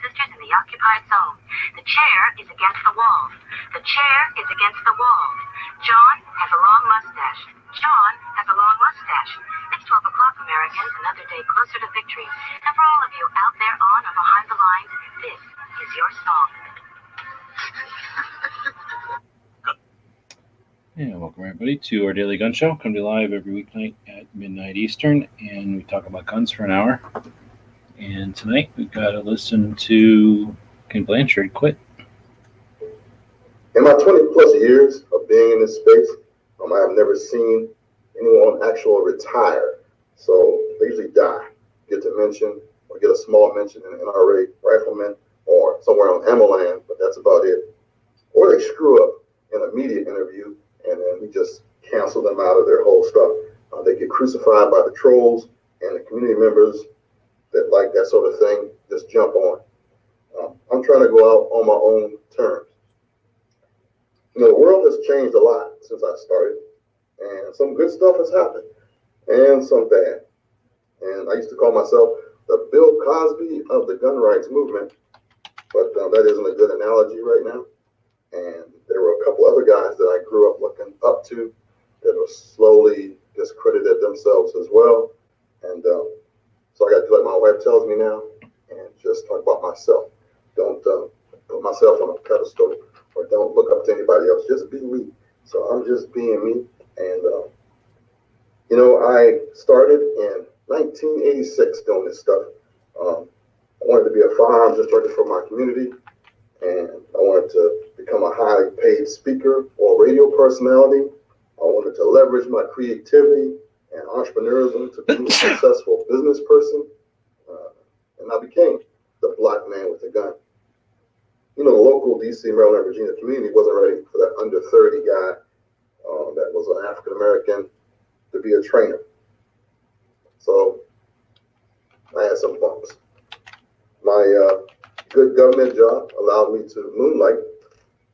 sisters in the occupied zone. The chair is against the wall. The chair is against the wall. John has a long mustache. John has a long mustache. It's 12 o'clock, Americans, another day closer to victory. And for all of you out there on or behind the lines, this is your song. And welcome everybody to our daily gun show. Come to you live every weeknight at midnight Eastern, and we talk about guns for an hour. And tonight we've got to listen to Ken Blanchard quit. In my 20 plus years of being in this space, I have never seen anyone actually retire. So they usually die, get to mention or get a small mention in an NRA rifleman or somewhere on Ammoland, but that's about it. Or they screw up in a media interview and then we just cancel them out of their whole stuff. They get crucified by the trolls and the community members that like that sort of thing, just jump on. I'm trying to go out on my own terms. You know, the world has changed a lot since I started, and some good stuff has happened, and some bad. And I used to call myself the Bill Cosby of the gun rights movement, but that isn't a good analogy right now. And there were a couple other guys that I grew up looking up to that have slowly discredited themselves as well. And so I got to do like my wife tells me now and just talk about myself. Don't put myself on a pedestal or don't look up to anybody else. Just be me. So I'm just being me. And, you know, I started in 1986 doing this stuff. I wanted to be a firearms instructor for my community. And I wanted to become a highly paid speaker or radio personality. I wanted to leverage my creativity and entrepreneurship to be a successful business person. And I became the black man with a gun. You know, the local DC, Maryland, Virginia community wasn't ready for that under 30 guy that was an African American to be a trainer. So I had some bumps. My good government job allowed me to moonlight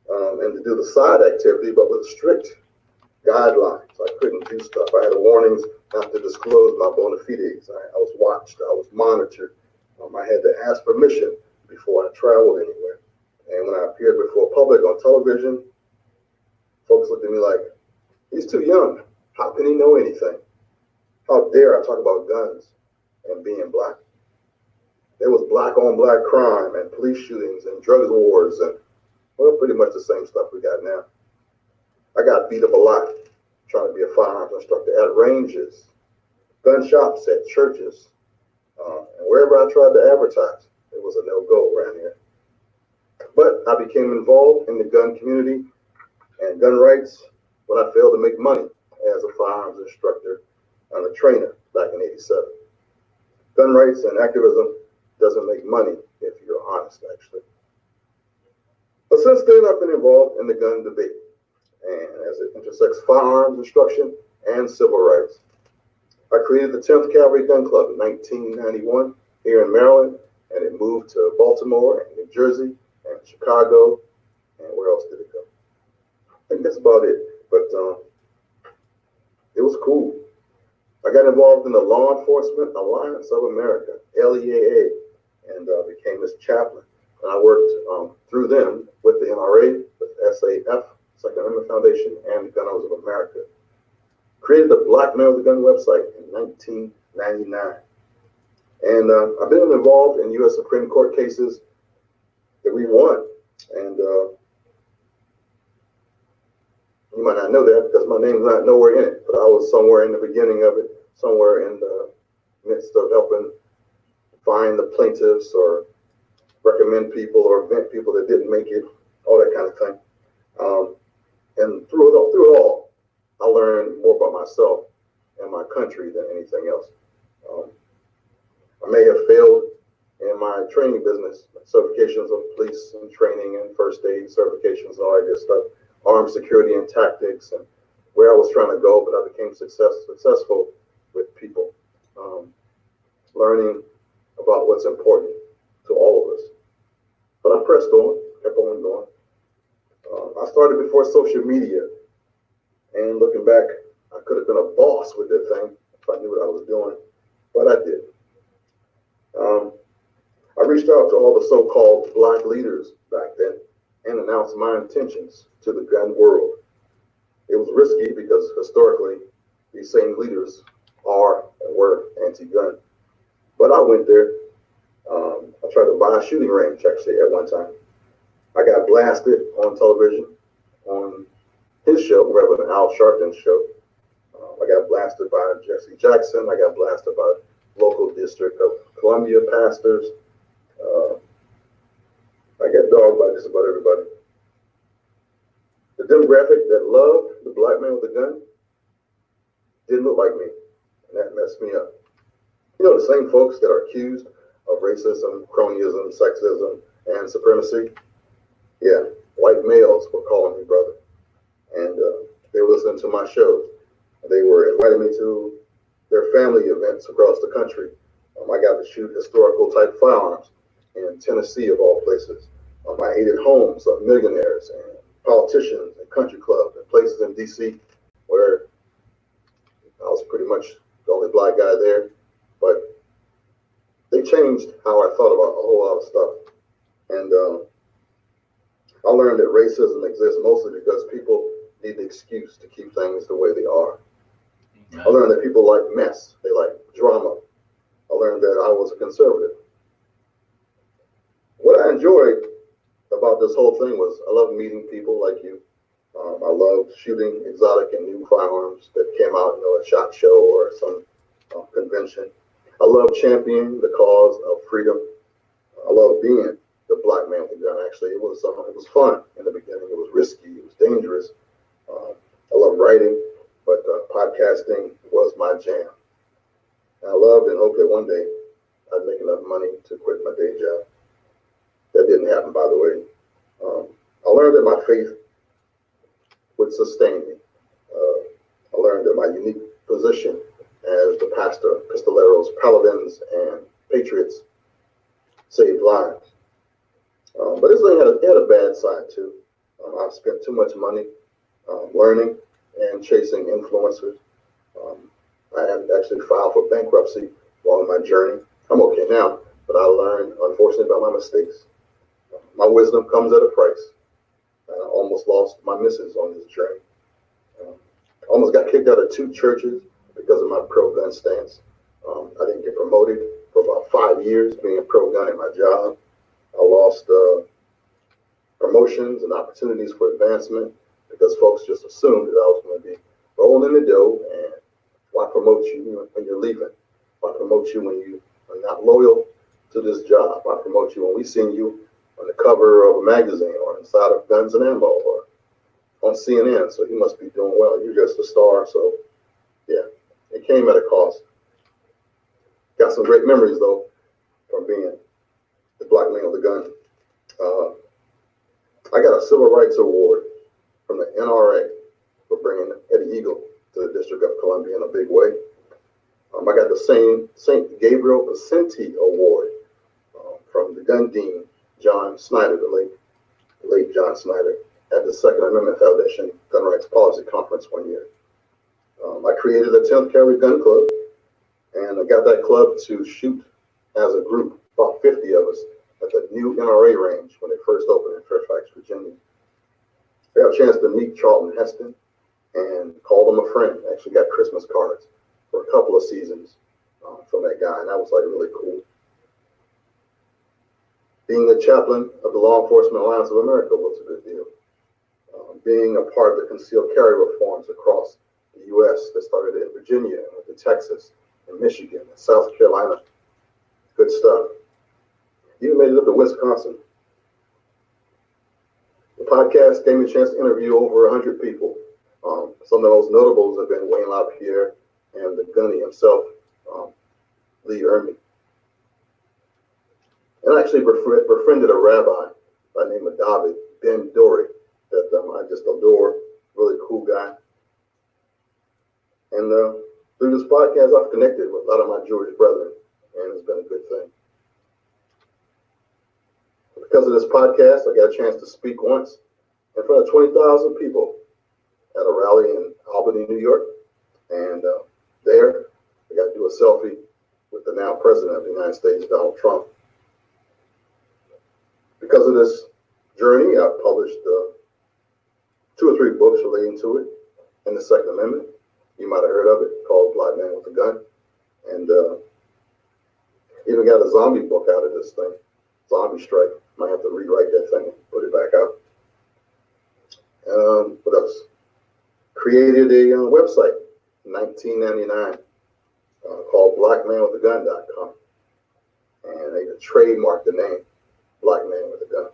and to do the side activity, but with strict guidelines. I couldn't do stuff. I had warnings not to disclose my bona fides. I was watched. I was monitored. I had to ask permission before I traveled anywhere. And when I appeared before public on television, folks looked at me like, he's too young. How can he know anything? How dare I talk about guns and being black? There was black on black crime and police shootings and drug wars and, well, pretty much the same stuff we got now. I got beat up a lot trying to be a firearms instructor at ranges, gun shops, at churches, and wherever I tried to advertise, it was a no-go around here. But I became involved in the gun community and gun rights when I failed to make money as a firearms instructor and a trainer back in '87. Gun rights and activism doesn't make money if you're honest, actually. But since then, I've been involved in the gun debate, and as it intersects firearms instruction and civil rights. I created the 10th Cavalry Gun Club in 1991 here in Maryland, and it moved to Baltimore and New Jersey and Chicago, and where else did it go? I think that's about it, but it was cool. I got involved in the Law Enforcement Alliance of America, LEAA, and became its chaplain. And I worked through them with the NRA, with SAF, Second Amendment Foundation, and the Gun Owners of America. Created the Black Man with a Gun website in 1999. And I've been involved in U.S. Supreme Court cases that we won. And you might not know that because my name's not nowhere in it, but I was somewhere in the beginning of it, somewhere in the midst of helping find the plaintiffs or recommend people or vent people that didn't make it, all that kind of thing. And through it all, I learned more about myself and my country than anything else. I may have failed in my training business, certifications of police and training and first aid certifications and all that good stuff, armed security and tactics, and where I was trying to go, but I became successful with people, learning about what's important to all of us. But I pressed on, kept on going. I started before social media, and looking back, I could have been a boss with that thing if I knew what I was doing, but I did. I reached out to all the so-called black leaders back then and announced my intentions to the gun world. It was risky because historically, these same leaders are and were anti-gun. But I went there. I tried to buy a shooting range actually at one time. I got blasted on television on his show, Reverend Al Sharpton's show. I got blasted by Jesse Jackson. I got blasted by local District of Columbia pastors. Uh, I got dogged by just about everybody. The demographic that loved the black man with a gun didn't look like me, and that messed me up. You know, the same folks that are accused of racism, cronyism, sexism, and supremacy? Yeah, white males were calling me brother, and they were listening to my shows. They were inviting me to their family events across the country. I got to shoot historical type firearms in Tennessee, of all places. I ate at homes of millionaires and politicians and country clubs and places in D.C. where I was pretty much the only black guy there. But they changed how I thought about a whole lot of stuff. And I learned that racism exists mostly because people need an excuse to keep things the way they are. I learned that people like mess, they like drama. I learned that I was a conservative. What I enjoyed about this whole thing was I love meeting people like you. I loved shooting exotic and new firearms that came out, at a SHOT Show or some convention. I love championing the cause of freedom. I love being the black man with a gun. Actually, it was fun in the beginning. It was risky. It was dangerous. I love writing, but podcasting was my jam. And I loved and hoped that one day I'd make enough money to quit my day job. That didn't happen, by the way. I learned that my faith would sustain me. I learned that my unique position as the pastor of Pistoleros, Paladins, and Patriots saved lives. But this thing had a bad side too. I've spent too much money learning and chasing influencers. I had actually filed for bankruptcy while on my journey. I'm okay now, but I learned, unfortunately, about my mistakes. My wisdom comes at a price. I almost lost my missus on this journey. I almost got kicked out of 2 churches because of my pro-gun stance. I didn't get promoted for about 5 years being pro-gun at my job. I lost promotions and opportunities for advancement because folks just assumed that I was going to be rolling in the dough, and why promote you when you're leaving? Why promote you when you are not loyal to this job? Why promote you when we seen you on the cover of a magazine or inside of Guns and Ammo or on CNN? So you must be doing well. You're just a star. So yeah, it came at a cost. Got some great memories though from being the black man with a gun. I got a Civil Rights Award from the NRA for bringing Eddie Eagle to the District of Columbia in a big way. I got the same St. Gabriel Vicente Award from the gun dean, John Snyder, the late John Snyder, at the Second Amendment Foundation Gun Rights Policy Conference one year. I created a 10th Carry Gun Club, and I got that club to shoot as a group, about 50 of us, at the new NRA range when it first opened in Fairfax, Virginia. I got a chance to meet Charlton Heston and called him a friend. I actually got Christmas cards for a couple of seasons from that guy, and that was like really cool. Being the chaplain of the Law Enforcement Alliance of America was a good deal. Being a part of the concealed carry reforms across the U.S. that started in Virginia and went to Texas and Michigan and South Carolina. Good stuff. Even made it up to Wisconsin. The podcast gave me a chance to interview over 100 people. Some of the most notables have been Wayne LaPierre and the gunny himself, Lee Ermey. And I actually befriended a rabbi by the name of David Ben Dory that I just adore. Really cool guy. And through this podcast, I've connected with a lot of my Jewish brethren, and it's been a good thing. Because of this podcast, I got a chance to speak once in front of 20,000 people at a rally in Albany, New York. And there, I got to do a selfie with the now president of the United States, Donald Trump. because of this journey, I published 2 or 3 books relating to it in the Second Amendment. You might have heard of it, called Black Man with a Gun. And even got a zombie book out of this thing, Zombie Strike. Might have to rewrite that thing and put it back out. What else? Created a website in 1999 called blackmanwithagun.com. And they trademarked the name Black Man with a Gun.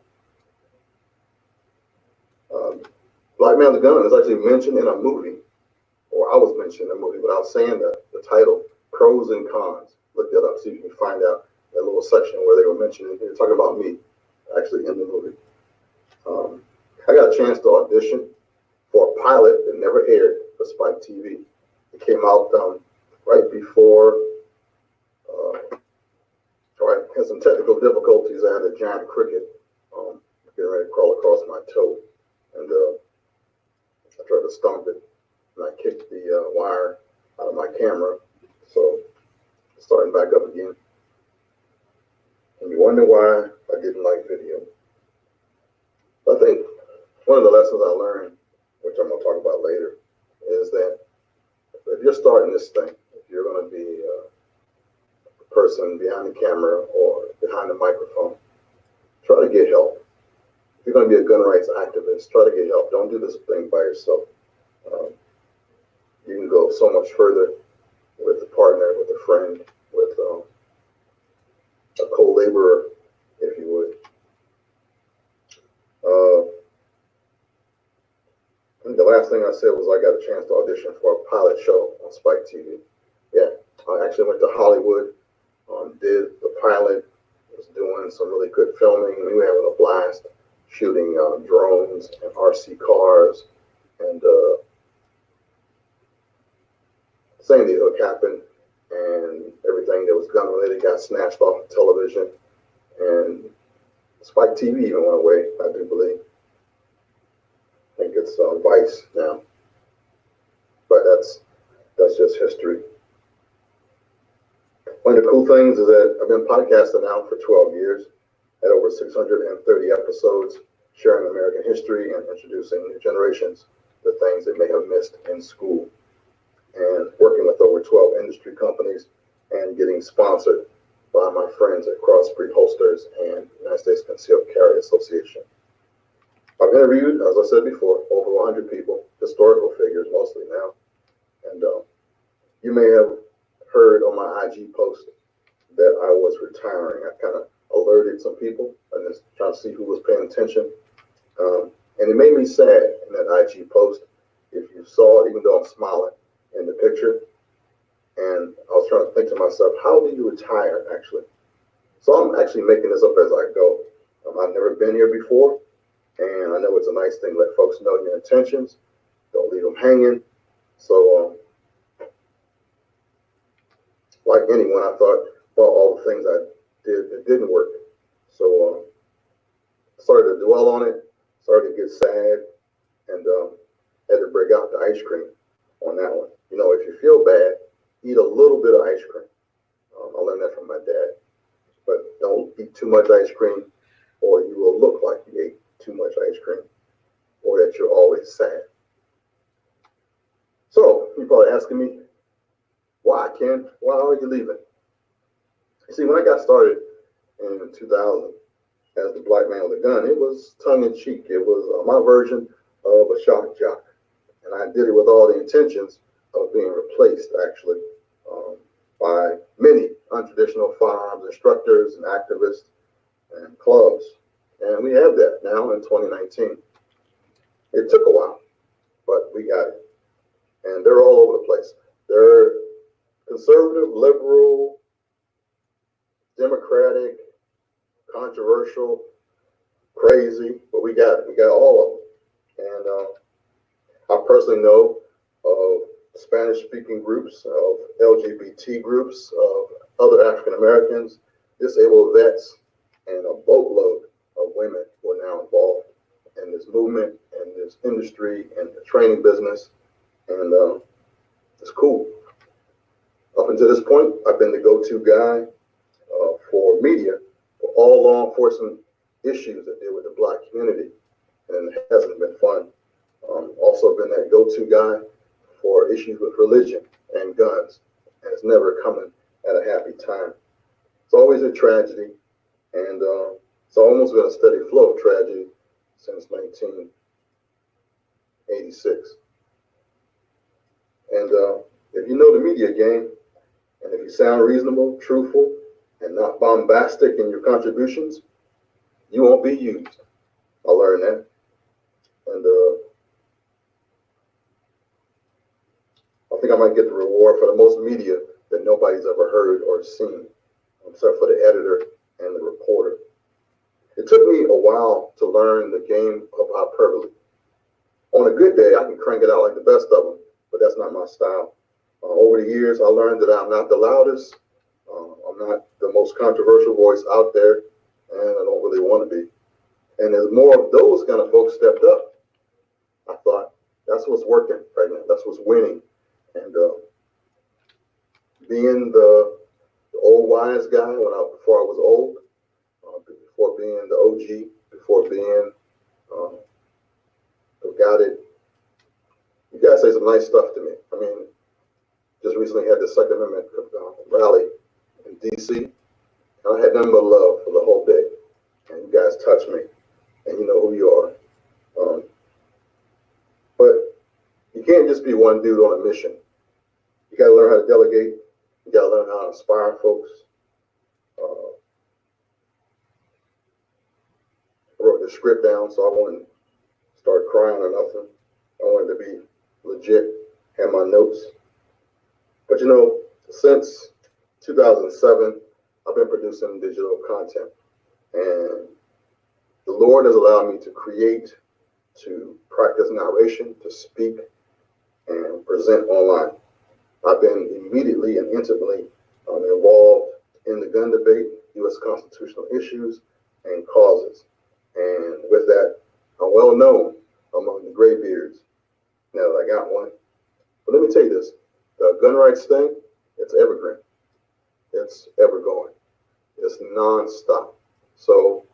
Black Man with a Gun is actually mentioned in a movie, or I was mentioned in a movie without saying the title, Pros and Cons. Look that up, see if you can find out that little section where they were mentioning, they were talking about me, actually in the movie. I got a chance to audition for a pilot that never aired for Spike TV. It came out right before, had some technical difficulties. I had a giant cricket getting ready to crawl across my toe, and I tried to stomp it, and I kicked the wire out of my camera, so starting back up again. And you wonder why I didn't like video. I think one of the lessons I learned, which I'm going to talk about later, is that if you're starting this thing, if you're going to be a person behind the camera or behind the microphone, try to get help. If you're going to be a gun rights activist, try to get help. Don't do this thing by yourself. You can go so much further with a partner, with a friend, with a co-laborer, if you would. I think the last thing I said was I got a chance to audition for a pilot show on Spike TV. Yeah, I actually went to Hollywood, did the pilot, was doing some really good filming. We were having a blast shooting drones and RC cars, and Sandy Hook happened, and everything that was gun related got snatched off television, and Spike TV even went away, I do believe. I think it's Vice now, but that's just history. One of the cool things is that I've been podcasting now for 12 years, at over 630 episodes, sharing American history and introducing new generations to things they may have missed in school, and working with over 12 industry companies and getting sponsored by my friends at Crossbreed Holsters and United States Concealed Carry Association. I've interviewed, as I said before, over 100 people, historical figures mostly now. And you may have heard on my IG post that I was retiring. I kind of alerted some people and just trying to see who was paying attention. And it made me sad in that IG post. If you saw it, even though I'm smiling in the picture, and I was trying to think to myself, how do you retire actually? So I'm actually making this up as I go. I've never been here before. And I know it's a nice thing to let folks know your intentions. Don't leave them hanging. So, like anyone, I thought, well, all the things I did, it didn't work. So, I started to dwell on it, started to get sad, and had to break out the ice cream on that one. You know, if you feel bad, eat a little bit of ice cream. I learned that from my dad. But don't eat too much ice cream, or you will look like you ate too much ice cream, or that you're always sad. So you're probably asking me, why, Ken? Why are you leaving? You see, when I got started in 2000 as the Black Man with a Gun, it was tongue-in-cheek. It was my version of a shock jock, and I did it with all the intentions of being replaced, actually, by many untraditional firearms instructors and activists and clubs. And we have that now in 2019. It took a while, but we got it. And they're all over the place. They're conservative, liberal, democratic, controversial, crazy, but we got it. We got all of them. And I personally know of Spanish-speaking groups, of LGBT groups, of other African Americans, disabled vets, and a boatload of women who are now involved in this movement and this industry and the training business. And it's cool. Up until this point, I've been the go-to guy for media for all law enforcement issues that deal with the Black community, and it hasn't been fun. Also been that go-to guy for issues with religion and guns, and it's never coming at a happy time. It's always a tragedy, and it's almost been a steady flow of tragedy since 1986. And if you know the media game, and if you sound reasonable, truthful, and not bombastic in your contributions, you won't be used. I learned that. And I think I might get the reward for the most media that nobody's ever heard or seen, except for the editor and the reporter. It took me a while to learn the game of hyperbole. On a good day, I can crank it out like the best of them, but that's not my style. Over the years, I learned that I'm not the loudest, I'm not the most controversial voice out there, and I don't really want to be. And as more of those kind of folks stepped up, I thought, that's what's working right now. That's what's winning. And being the old wise guy before I was old, before being the OG, before being the guy that, you guys say some nice stuff to me. I mean, just recently had the Second Amendment rally in DC, and I had nothing but love for the whole day. And you guys touched me, and you know who you are. But you can't just be one dude on a mission. You got to learn how to delegate. You got to learn how to inspire folks. I wrote the script down, so I wouldn't start crying or nothing. I wanted to be legit, had my notes. But you know, since 2007, I've been producing digital content. And the Lord has allowed me to create, to practice narration, to speak, and present online. I've been immediately and intimately involved in the gun debate, U.S. constitutional issues, and causes. And with that, I'm well known among the graybeards now that I got one. But let me tell you this, the gun rights thing, it's evergreen. It's ever going. It's nonstop. So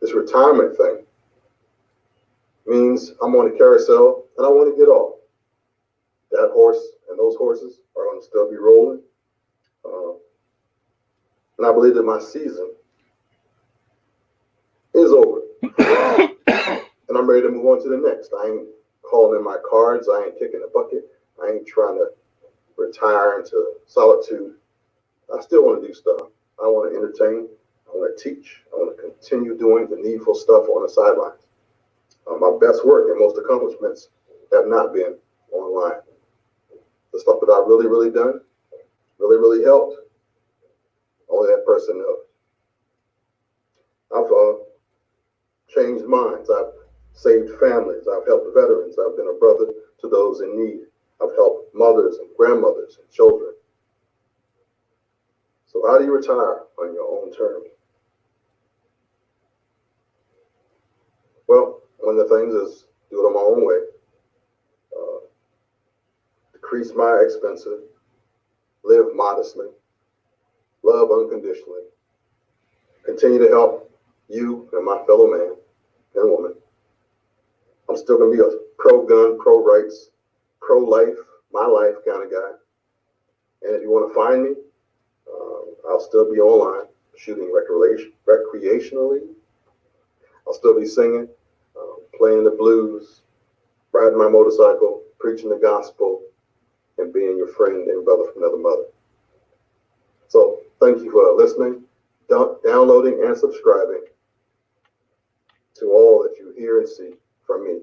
this retirement thing means I'm on a carousel and I want to get off. That horse and those horses are going to still be rolling. And I believe that my season is over. And I'm ready to move on to the next. I ain't calling in my cards. I ain't kicking the bucket. I ain't trying to retire into solitude. I still want to do stuff. I want to entertain. I want to teach. I want to continue doing the needful stuff on the sidelines. My best work and most accomplishments have not been online. The stuff that I've really, really done, really, really helped, only that person knows. I've changed minds. I've saved families. I've helped veterans. I've been a brother to those in need. I've helped mothers and grandmothers and children. So how do you retire on your own terms? Well, one of the things is do it on my own way. Decrease my expenses, live modestly, love unconditionally, continue to help you and my fellow man and woman. I'm still going to be a pro-gun, pro-rights, pro-life, my life kind of guy. And if you want to find me, I'll still be online shooting recreationally. I'll still be singing, playing the blues, riding my motorcycle, preaching the gospel, and being your friend and brother from another mother. So thank you for listening, downloading, and subscribing to all that you hear and see from me.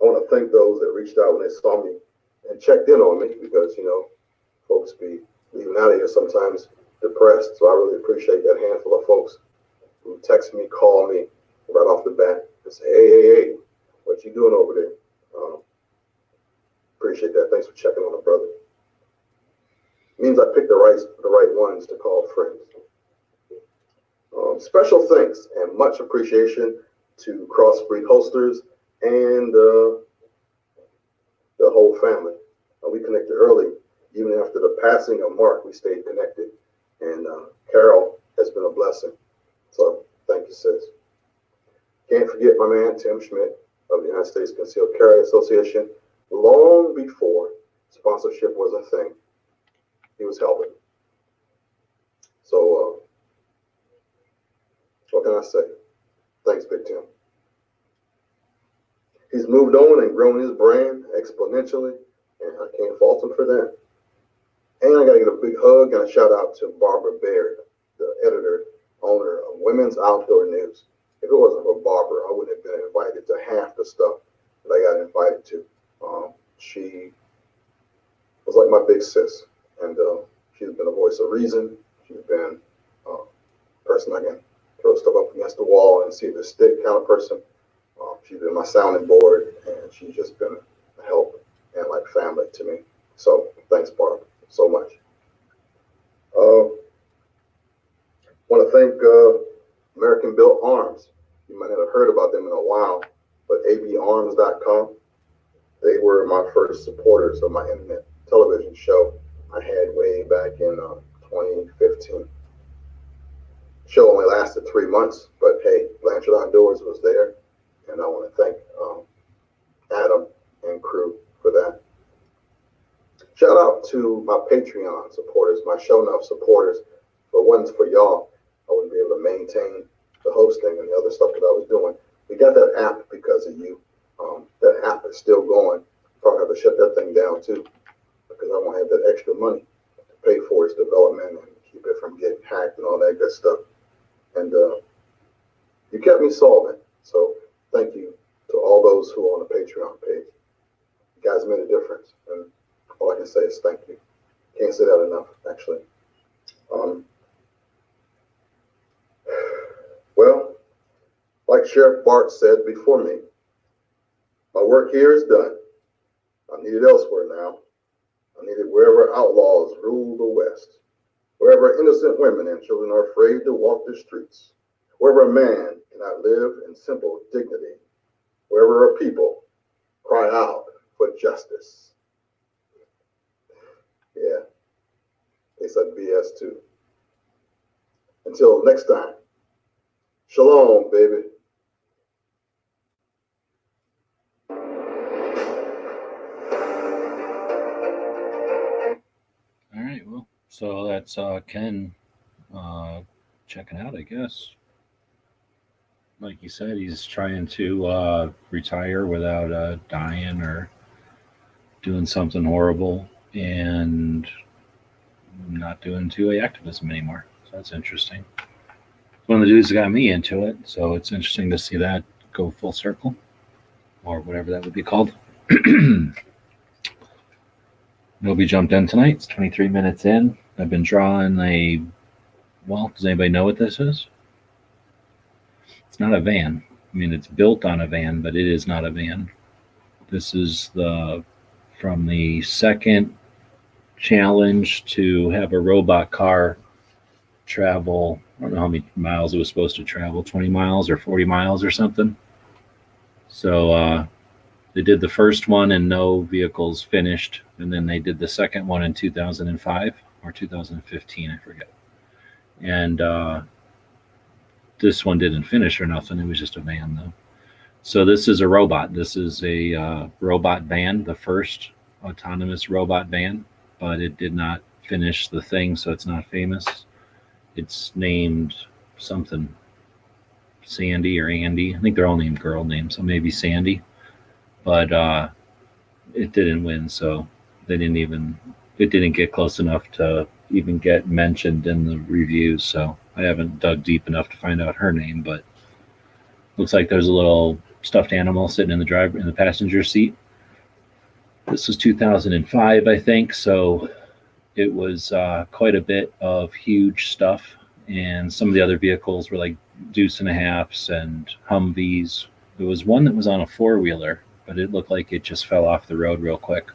I want to thank those that reached out when they saw me and checked in on me because, you know, folks be leaving out of here sometimes depressed. So I really appreciate that handful of folks who text me, call me right off the bat and say, hey, what you doing over there? Appreciate that. Thanks for checking on a brother. It means I picked the right ones to call friends. Special thanks and much appreciation to Crossbreed Holsters and the whole family. We connected early. Even after the passing of Mark, we stayed connected. And Carol has been a blessing. So Thank you, sis. Can't forget my man Tim Schmidt of the United States Concealed Carry Association. Long before sponsorship was a thing, he was helping. So, what can I say? Thanks, Big Tim. He's moved on and grown his brand exponentially, and I can't fault him for that. And I gotta give a big hug and a shout out to Barbara Baird, the editor, owner of Women's Outdoor News. If it wasn't for Barbara, I wouldn't have been invited to half the stuff that I got invited to. She was like my big sis, and she's been a voice of reason. She's been a person I can throw stuff up against the wall and see if it's stick kind of person. She's been my sounding board, and she's just been a help and like family to me. So thanks, Barb, so much. Want to thank American Built Arms. You might not have heard about them in a while, but abarms.com. They were my first supporters of my internet television show I had way back in 2015. Show only lasted 3 months, but hey, Blanchard Outdoors was there, and I want to thank Adam and crew for that. Shout out to my Patreon supporters, my Show Enough supporters. If it wasn't for y'all, I wouldn't be able to maintain the hosting and the other stuff that I was doing. We got that app because of you. That app is still going. Probably have to shut that thing down too, because I won't have that extra money to pay for its development and keep it from getting hacked and all that good stuff. And you kept me solvent. So thank you to all those who are on the Patreon page. You guys made a difference. And all I can say is thank you. Can't say that enough, actually. Well, like Sheriff Bart said before me, my work here is done. I'm needed elsewhere now. I'm needed wherever outlaws rule the West, wherever innocent women and children are afraid to walk the streets, wherever a man cannot live in simple dignity, wherever a people cry out for justice. Yeah, they said BS too. Until next time, shalom, baby. All right, well, so that's Ken checking out, I guess. Like you said, he's trying to retire without dying or doing something horrible and not doing 2A activism anymore. So that's interesting. One of the dudes that got me into it, so it's interesting to see that go full circle, or whatever that would be called. Nobody jumped in tonight. It's 23 minutes in. I've been drawing a, well, does anybody know what this is? It's not a van. I mean, it's built on a van, but it is not a van. This is from the second challenge to have a robot car travel. I don't know how many miles it was supposed to travel, 20 miles or 40 miles or something. So they did the first one and no vehicles finished. And then they did the second one in 2005 or 2015, I forget. And this one didn't finish or nothing. It was just a van, though. So this is a robot. This is a robot van, the first autonomous robot van, but it did not finish the thing, so it's not famous. It's named something, Sandy or Andy. I think they're all named girl names, so maybe Sandy. But it didn't win, so it didn't get close enough to even get mentioned in the reviews. So I haven't dug deep enough to find out her name, but looks like there's a little stuffed animal sitting in the passenger seat. This was 2005, I think, so it was quite a bit of huge stuff, and some of the other vehicles were like Deuce and a Halfs and Humvees. There was one that was on a four-wheeler, but it looked like it just fell off the road real quick.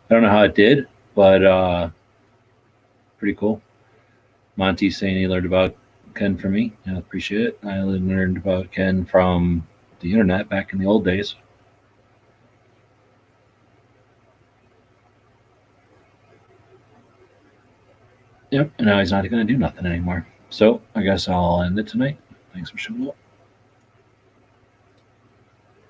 I don't know how it did, but pretty cool. Monty's saying he learned about Ken from me. I appreciate it. I learned about Ken from the internet back in the old days. Yep, and now he's not going to do nothing anymore. So I guess I'll end it tonight. Thanks for showing up.